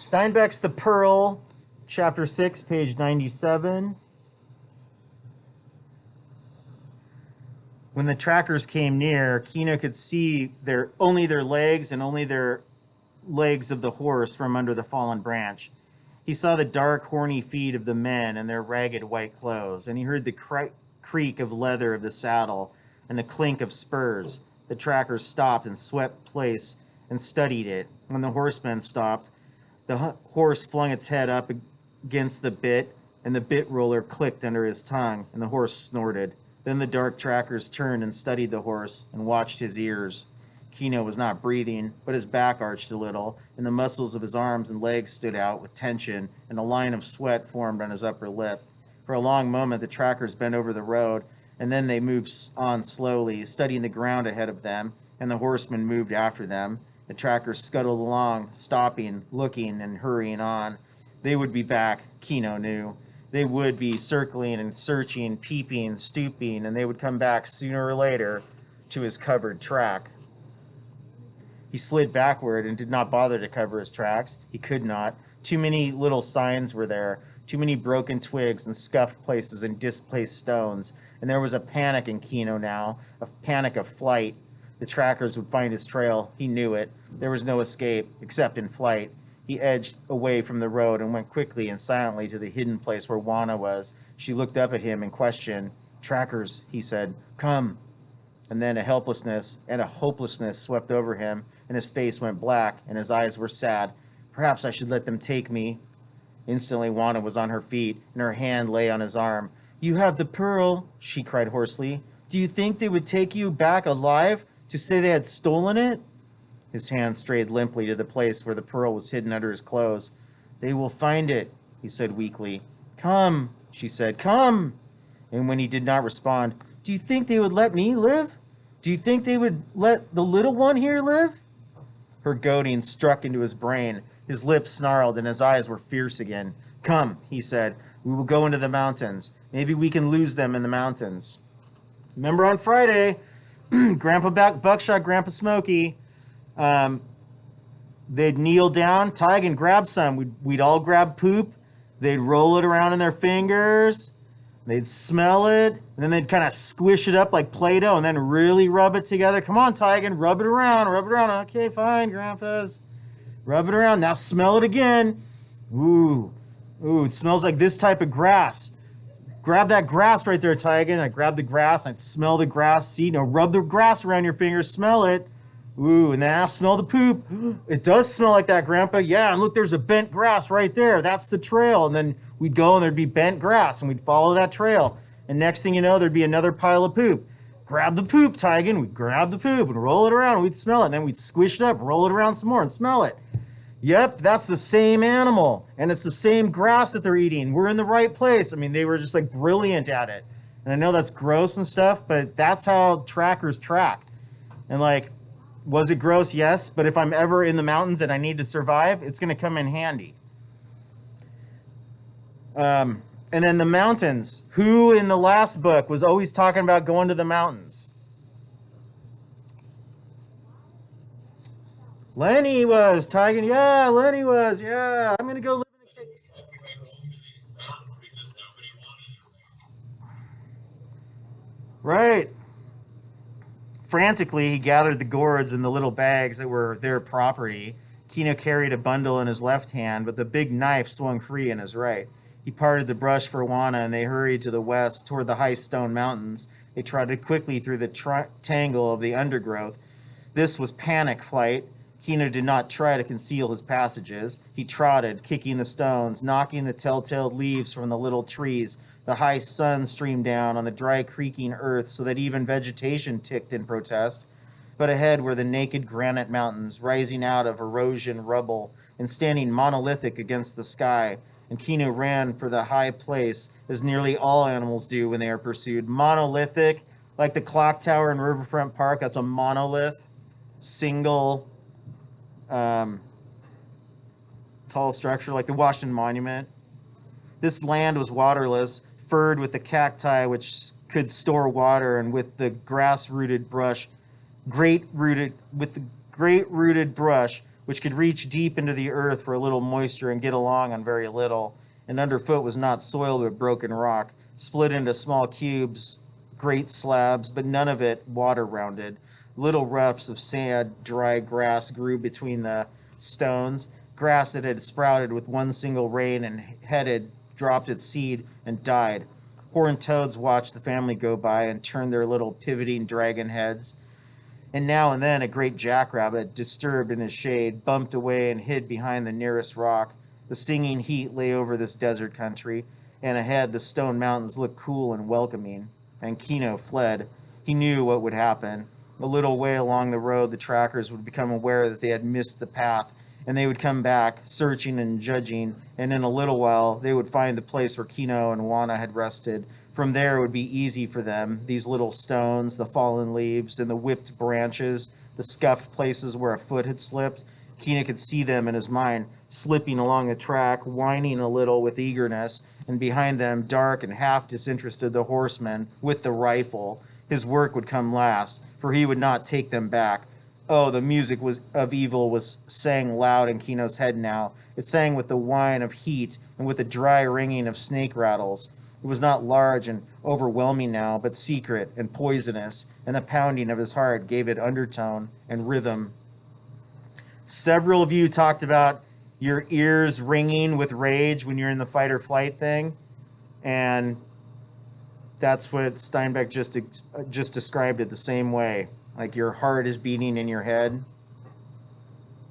Steinbeck's The Pearl, chapter 6, page 97. When the trackers came near, Kino could see only their legs and only their legs of the horse from under the fallen branch. He saw the dark, horny feet of the men and their ragged white clothes, and he heard the creak of leather of the saddle and the clink of spurs. The trackers stopped and swept place and studied it. When the horsemen stopped, the horse flung its head up against the bit, and the bit roller clicked under his tongue, and the horse snorted. Then the dark trackers turned and studied the horse and watched his ears. Kino was not breathing, but his back arched a little, and the muscles of his arms and legs stood out with tension, and a line of sweat formed on his upper lip. For a long moment, the trackers bent over the road, and then they moved on slowly, studying the ground ahead of them, and the horsemen moved after them. The trackers scuttled along, stopping, looking, and hurrying on. They would be back, Kino knew. They would be circling and searching, peeping, stooping, and they would come back sooner or later to his covered track. He slid backward and did not bother to cover his tracks. He could not. Too many little signs were there, too many broken twigs and scuffed places and displaced stones, and there was a panic in Kino now, a panic of flight. The trackers would find his trail. He knew it. There was no escape, except in flight. He edged away from the road and went quickly and silently to the hidden place where Juana was. She looked up at him in question. "Trackers," he said, "come." And then a helplessness and a hopelessness swept over him, and his face went black, and his eyes were sad. "Perhaps I should let them take me." Instantly Juana was on her feet, and her hand lay on his arm. "You have the pearl," she cried hoarsely. "Do you think they would take you back alive to say they had stolen it?" His hand strayed limply to the place where the pearl was hidden under his clothes. "They will find it," he said weakly. "Come," she said, "come." And when he did not respond, "Do you think they would let me live? Do you think they would let the little one here live?" Her goading struck into his brain. His lips snarled and his eyes were fierce again. "Come," he said, "we will go into the mountains. Maybe we can lose them in the mountains." Remember on Friday, Grandpa Buckshot, Grandpa Smokey, they'd kneel down, Tig, and grab some. We'd all grab poop. They'd roll it around in their fingers. They'd smell it, and then they'd kind of squish it up like Play-Doh and then really rub it together. "Come on, Tig, and rub it around, rub it around." "Okay, fine, Grandpas." Rub it around. Now smell it again. Ooh, it smells like this type of grass. Grab that grass right there, Tig. And I grab the grass, and I'd smell the grass. See, now rub the grass around your fingers, smell it. Ooh, and now smell the poop. It does smell like that, Grandpa. Yeah, and look, there's a bent grass right there. That's the trail. And then we'd go, and there'd be bent grass, and we'd follow that trail. And next thing you know, there'd be another pile of poop. Grab the poop, Tigan. We'd grab the poop and roll it around, and we'd smell it. And then we'd squish it up, roll it around some more, and smell it. Yep, that's the same animal, and it's the same grass that they're eating. We're in the right place. I mean, they were just like brilliant at it. And I know that's gross and stuff, but that's how trackers track. And like, was it gross? Yes. But if I'm ever in the mountains and I need to survive, it's going to come in handy. And then the mountains. Who in the last book was always talking about going to the mountains? Lenny was. Tigan. Yeah, Lenny was. Yeah, I'm going to go live in a cave. Right. Frantically, he gathered the gourds and the little bags that were their property. Kino carried a bundle in his left hand, but the big knife swung free in his right. He parted the brush for Juana, and they hurried to the west toward the high stone mountains. They trotted quickly through the tangle of the undergrowth. This was panic flight. Kino did not try to conceal his passages. He trotted, kicking the stones, knocking the telltale leaves from the little trees. The high sun streamed down on the dry, creaking earth so that even vegetation ticked in protest. But ahead were the naked granite mountains, rising out of erosion rubble and standing monolithic against the sky. And Kino ran for the high place, as nearly all animals do when they are pursued. Monolithic, like the clock tower in Riverfront Park, that's a monolith, single, tall structure, like the Washington Monument. This land was waterless, furred with the cacti which could store water, and with the great rooted brush which could reach deep into the earth for a little moisture and get along on very little. And underfoot was not soil but broken rock, split into small cubes, great slabs, but none of it water-rounded. Little roughs of sand, dry grass grew between the stones, grass that had sprouted with one single rain and headed, dropped its seed, and died. Horned toads watched the family go by and turned their little pivoting dragon heads. And now and then a great jackrabbit, disturbed in his shade, bumped away and hid behind the nearest rock. The singing heat lay over this desert country, and ahead the stone mountains looked cool and welcoming. And Kino fled. He knew what would happen. A little way along the road, the trackers would become aware that they had missed the path, and they would come back, searching and judging, and in a little while they would find the place where Kino and Juana had rested. From there it would be easy for them, these little stones, the fallen leaves, and the whipped branches, the scuffed places where a foot had slipped. Kino could see them in his mind, slipping along the track, whining a little with eagerness, and behind them, dark and half disinterested, the horseman with the rifle. His work would come last, for he would not take them back. Oh, the music of evil was sang loud in Kino's head now. It sang with the whine of heat and with the dry ringing of snake rattles. It was not large and overwhelming now, but secret and poisonous, and the pounding of his heart gave it undertone and rhythm. Several of you talked about your ears ringing with rage when you're in the fight or flight thing, and that's what Steinbeck just described it the same way. Like your heart is beating in your head.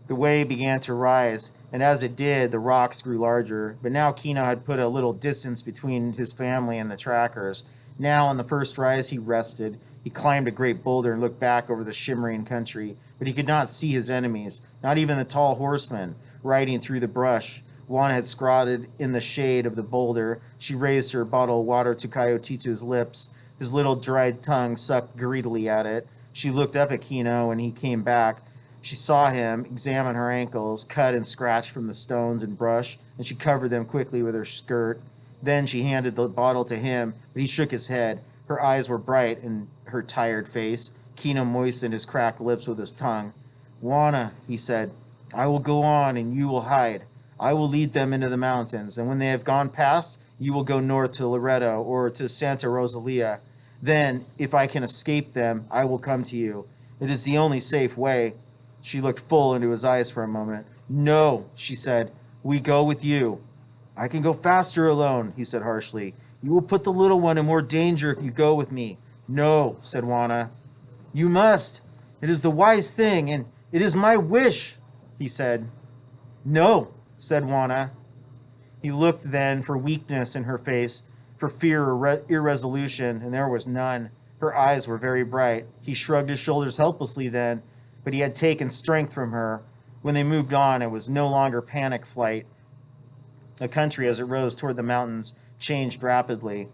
The wave began to rise, and as it did, the rocks grew larger. But now Kino had put a little distance between his family and the trackers. Now, on the first rise, he rested. He climbed a great boulder and looked back over the shimmering country. But he could not see his enemies, not even the tall horseman riding through the brush. Juana had squatted in the shade of the boulder. She raised her bottle of water to Coyotito's lips. His little dried tongue sucked greedily at it. She looked up at Kino when he came back. She saw him examine her ankles, cut and scratched from the stones and brush, and she covered them quickly with her skirt. Then she handed the bottle to him, but he shook his head. Her eyes were bright in her tired face. Kino moistened his cracked lips with his tongue. Juana, he said, I will go on and you will hide. I will lead them into the mountains, and when they have gone past, you will go north to Loreto or to Santa Rosalia. Then, if I can escape them, I will come to you. It is the only safe way. She looked full into his eyes for a moment. No, she said, we go with you. I can go faster alone, he said harshly. You will put the little one in more danger if you go with me. No, said Juana. You must. It is the wise thing, and it is my wish, he said. No, said Juana. He looked then for weakness in her face, for fear or irresolution, and there was none. Her eyes were very bright. He shrugged his shoulders helplessly then, but he had taken strength from her. When they moved on, it was no longer panic flight. The country, as it rose toward the mountains, changed rapidly.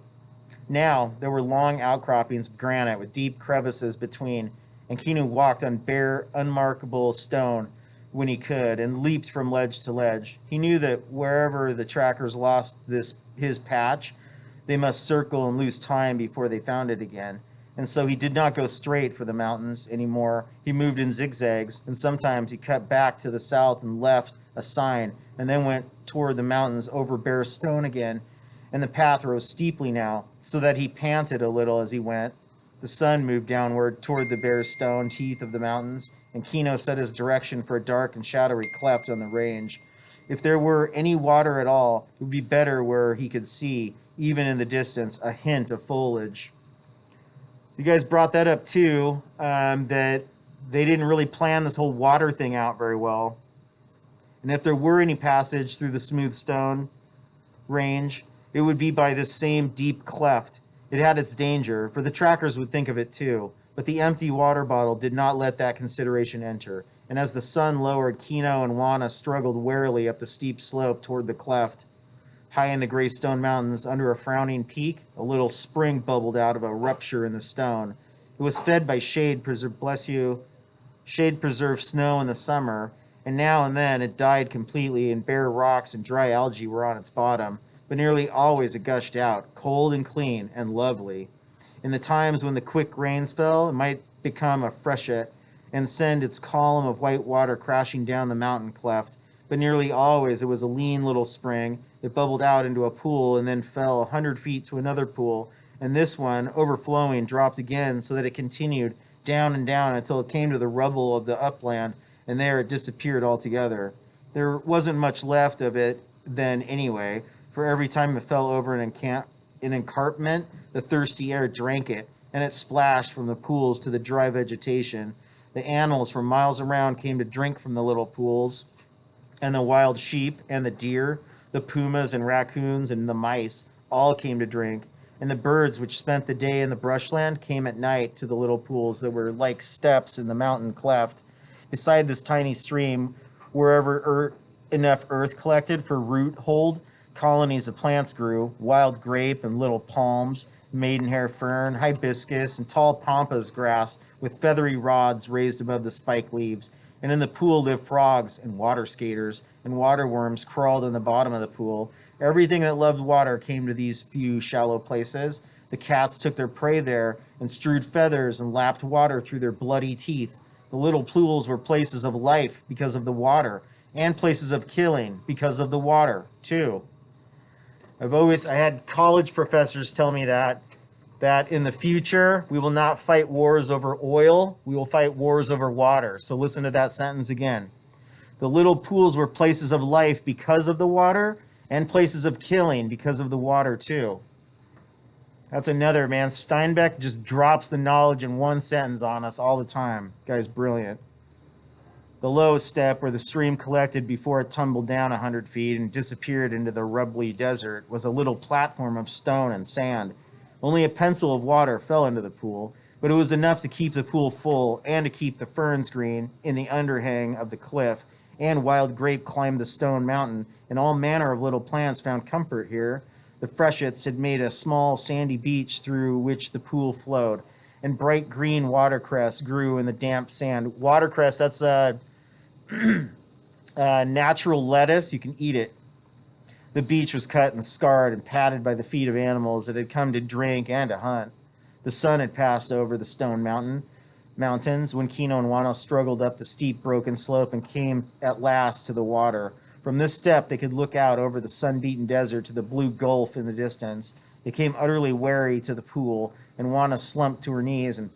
Now, there were long outcroppings of granite with deep crevices between, and Kino walked on bare, unmarkable stone when he could, and leaped from ledge to ledge. He knew that wherever the trackers lost his patch, they must circle and lose time before they found it again. And so he did not go straight for the mountains anymore. He moved in zigzags, and sometimes he cut back to the south and left a sign, and then went toward the mountains over bare stone again. And the path rose steeply now, so that he panted a little as he went. The sun moved downward toward the bare stone teeth of the mountains, and Kino set his direction for a dark and shadowy cleft on the range. If there were any water at all, it would be better where he could see, even in the distance, a hint of foliage. You guys brought that up too, that they didn't really plan this whole water thing out very well. And if there were any passage through the smooth stone range, it would be by this same deep cleft. It had its danger, for the trackers would think of it too, but the empty water bottle did not let that consideration enter. And as the sun lowered, Kino and Juana struggled warily up the steep slope toward the cleft. High in the gray stone mountains, under a frowning peak, a little spring bubbled out of a rupture in the stone. It was fed by shade-preserved snow in the summer, and now and then it died completely, and bare rocks and dry algae were on its bottom. But nearly always it gushed out, cold and clean and lovely. In the times when the quick rains fell, it might become a freshet, and send its column of white water crashing down the mountain cleft. But nearly always it was a lean little spring. It bubbled out into a pool and then fell 100 feet to another pool, and this one, overflowing, dropped again so that it continued down and down until it came to the rubble of the upland, and there it disappeared altogether. There wasn't much left of it then anyway, for every time it fell over an encampment, the thirsty air drank it, and it splashed from the pools to the dry vegetation. The animals from miles around came to drink from the little pools, and the wild sheep and the deer, the pumas and raccoons and the mice all came to drink. And the birds which spent the day in the brushland came at night to the little pools that were like steps in the mountain cleft. Beside this tiny stream, wherever enough earth collected for root hold, colonies of plants grew: wild grape and little palms, maidenhair fern, hibiscus, and tall pampas grass with feathery rods raised above the spike leaves. And in the pool lived frogs and water skaters, and water worms crawled in the bottom of the pool. Everything that loved water came to these few shallow places. The cats took their prey there and strewed feathers and lapped water through their bloody teeth. The little pools were places of life because of the water, and places of killing because of the water, too. I had college professors tell me that in the future, we will not fight wars over oil, we will fight wars over water. So listen to that sentence again. The little pools were places of life because of the water, and places of killing because of the water too. That's another, man. Steinbeck just drops the knowledge in one sentence on us all the time. Guy's brilliant. The lowest step, where the stream collected before it tumbled down 100 feet and disappeared into the rubbly desert, was a little platform of stone and sand. Only a pencil of water fell into the pool, but it was enough to keep the pool full and to keep the ferns green in the underhang of the cliff. And wild grape climbed the stone mountain, and all manner of little plants found comfort here. The freshets had made a small sandy beach through which the pool flowed, and bright green watercress grew in the damp sand. Watercress, that's a natural lettuce. You can eat it. The beach was cut and scarred and padded by the feet of animals that had come to drink and to hunt. The sun had passed over the stone mountains when Kino and Wano struggled up the steep, broken slope and came at last to the water. From this step, they could look out over the sun-beaten desert to the blue gulf in the distance. They came utterly weary to the pool, and Wano slumped to her knees and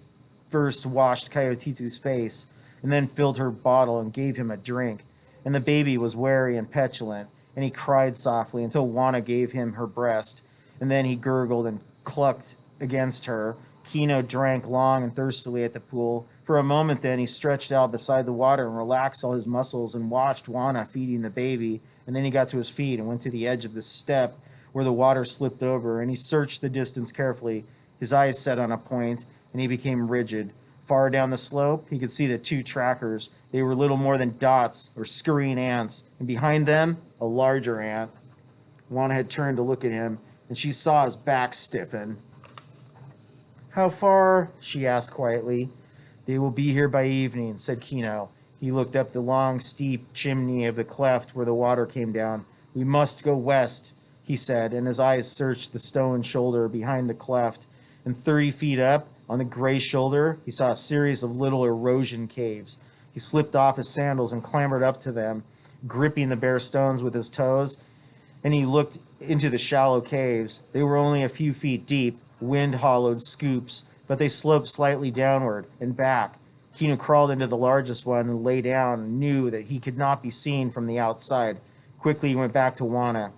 first washed Coyotitu's face, and then filled her bottle and gave him a drink. And the baby was wary and petulant, and he cried softly until Wano gave him her breast, and then he gurgled and clucked against her. Kino drank long and thirstily at the pool. For a moment then he stretched out beside the water and relaxed all his muscles and watched Wana feeding the baby, and then he got to his feet and went to the edge of the step where the water slipped over, and he searched the distance carefully, his eyes set on a point, and he became rigid. Far down the slope he could see the two trackers. They were little more than dots or scurrying ants, and behind them a larger ant. Wana had turned to look at him, and she saw his back stiffen. "How far?" she asked quietly. "They will be here by evening," said Kino. He looked up the long, steep chimney of the cleft where the water came down. "We must go west," he said, and his eyes searched the stone shoulder behind the cleft. And 30 feet up, on the gray shoulder, he saw a series of little erosion caves. He slipped off his sandals and clambered up to them, gripping the bare stones with his toes, and he looked into the shallow caves. They were only a few feet deep, wind-hollowed scoops, but they sloped slightly downward and back. Kino crawled into the largest one and lay down and knew that he could not be seen from the outside. Quickly he went back to Wana.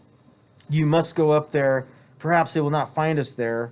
"You must go up there. Perhaps they will not find us there."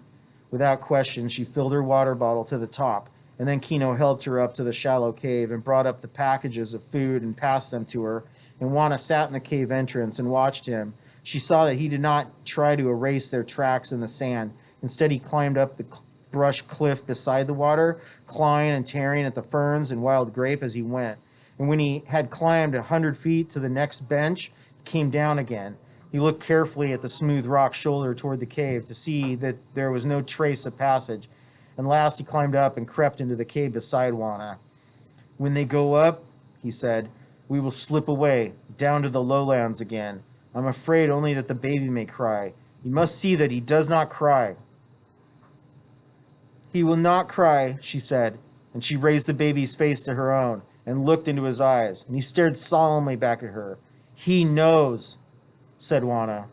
Without question, she filled her water bottle to the top, and then Kino helped her up to the shallow cave and brought up the packages of food and passed them to her. And Wana sat in the cave entrance and watched him. She saw that he did not try to erase their tracks in the sand. Instead, he climbed up the brush cliff beside the water, clawing and tearing at the ferns and wild grape as he went. And when he had climbed 100 feet to the next bench, he came down again. He looked carefully at the smooth rock shoulder toward the cave to see that there was no trace of passage. And last he climbed up and crept into the cave beside Wana. "When they go up," he said, "we will slip away, down to the lowlands again. I'm afraid only that the baby may cry. You must see that he does not cry." "He will not cry," she said. And she raised the baby's face to her own and looked into his eyes, and he stared solemnly back at her. He knows, said Juana.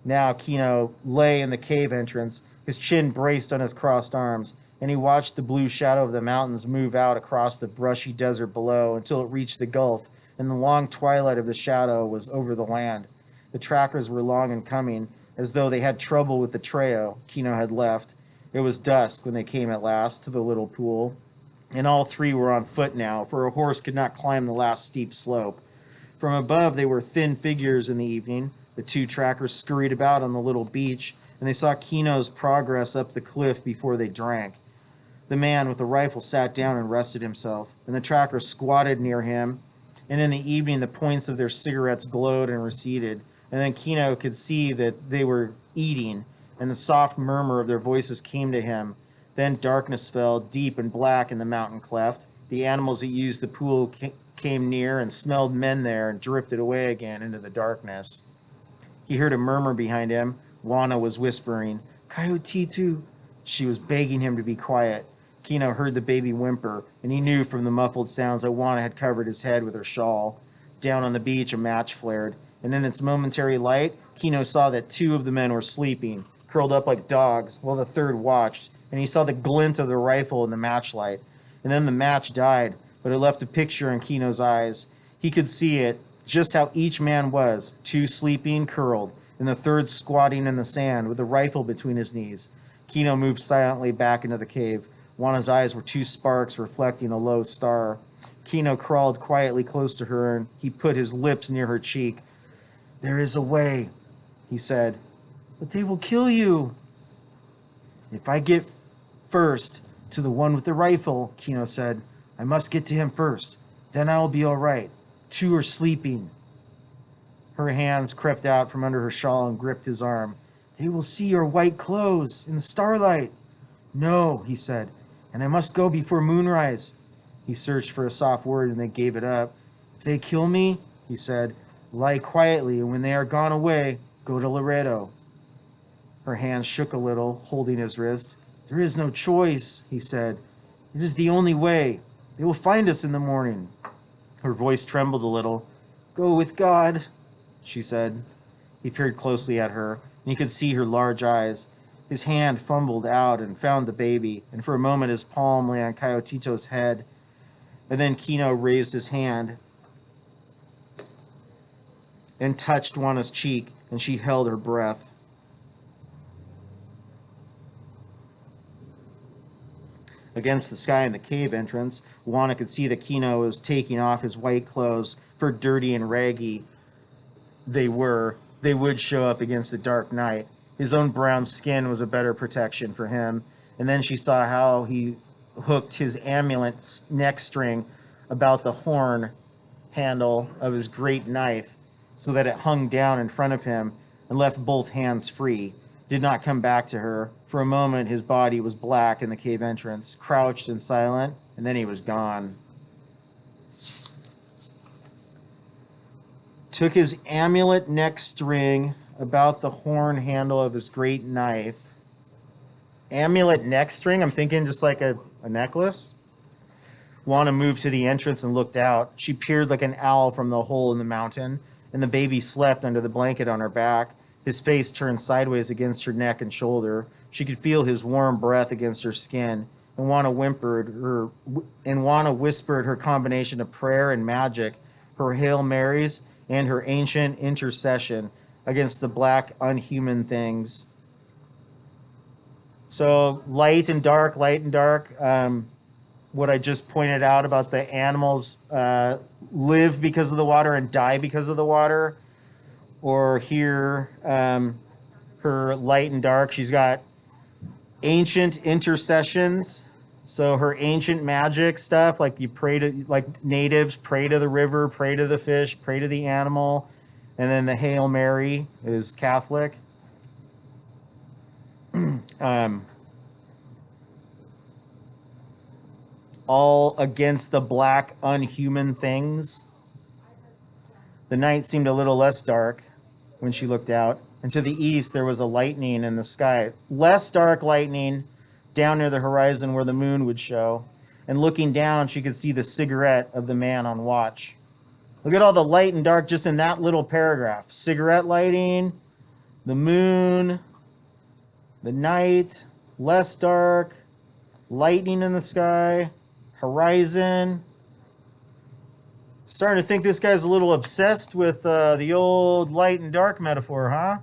Now Kino lay in the cave entrance, his chin braced on his crossed arms, and he watched the blue shadow of the mountains move out across the brushy desert below until it reached the gulf, and the long twilight of the shadow was over the land. The trackers were long in coming, as though they had trouble with the trail Kino had left. It was dusk when they came at last to the little pool, and all three were on foot now, for a horse could not climb the last steep slope. From above, they were thin figures in the evening. The two trackers scurried about on the little beach, and they saw Kino's progress up the cliff before they drank. The man with the rifle sat down and rested himself, and the trackers squatted near him, and in the evening the points of their cigarettes glowed and receded, and then Kino could see that they were eating, and the soft murmur of their voices came to him. Then darkness fell, deep and black in the mountain cleft. The animals that used the pool came near and smelled men there and drifted away again into the darkness. He heard a murmur behind him. Juana was whispering, "Coyotitu." She was begging him to be quiet. Kino heard the baby whimper, and he knew from the muffled sounds that Juana had covered his head with her shawl. Down on the beach, a match flared, and in its momentary light, Kino saw that two of the men were sleeping, curled up like dogs, while the third watched, and he saw the glint of the rifle in the matchlight. And then the match died, but it left a picture in Kino's eyes. He could see it, just how each man was, two sleeping, curled, and the third squatting in the sand with a rifle between his knees. Kino moved silently back into the cave. Juana's eyes were two sparks reflecting a low star. Kino crawled quietly close to her, and he put his lips near her cheek. "There is a way," he said. "But they will kill you." "If I get first to the one with the rifle," Kino said, "I must get to him first. Then I will be all right. Two are sleeping." Her hands crept out from under her shawl and gripped his arm. "They will see your white clothes in the starlight." "No," he said, "and I must go before moonrise." He searched for a soft word and they gave it up. "If they kill me," he said, "lie quietly, and when they are gone away, go to Laredo." Her hands shook a little, holding his wrist. "There is no choice," he said. "It is the only way. They will find us in the morning." Her voice trembled a little. "Go with God," she said. He peered closely at her, and he could see her large eyes. His hand fumbled out and found the baby, and for a moment his palm lay on Coyotito's head. And then Kino raised his hand and touched Juana's cheek, and she held her breath. Against the sky in the cave entrance, Juana could see that Kino was taking off his white clothes, for dirty and raggy they would show up against the dark night. His own brown skin was a better protection for him. And then she saw how he hooked his amulet neck string about the horn handle of his great knife so that it hung down in front of him and left both hands free. Did not come back to her. For a moment, his body was black in the cave entrance, crouched and silent, and then he was gone. Took his amulet neck string about the horn handle of his great knife. Amulet neck string? I'm thinking just like a necklace. Juana moved to the entrance and looked out. She peered like an owl from the hole in the mountain, and the baby slept under the blanket on her back, his face turned sideways against her neck and shoulder. She could feel his warm breath against her skin, and Juana whispered her combination of prayer and magic, her Hail Marys, and her ancient intercession against the black, unhuman things. So light and dark. What I just pointed out about the animals live because of the water and die because of the water. Or here, her light and dark. She's got ancient intercessions. So her ancient magic stuff, like you pray to, like natives, pray to the river, pray to the fish, pray to the animal. And then the Hail Mary is Catholic. All against the black, unhuman things. The night seemed a little less dark when she looked out, and to the east there was a lightning in the sky. Less dark lightning, down near the horizon where the moon would show. And looking down, she could see the cigarette of the man on watch. Look at all the light and dark just in that little paragraph. Cigarette lighting, the moon, the night, less dark, lightning in the sky, horizon. Starting to think this guy's a little obsessed with the old light and dark metaphor, huh?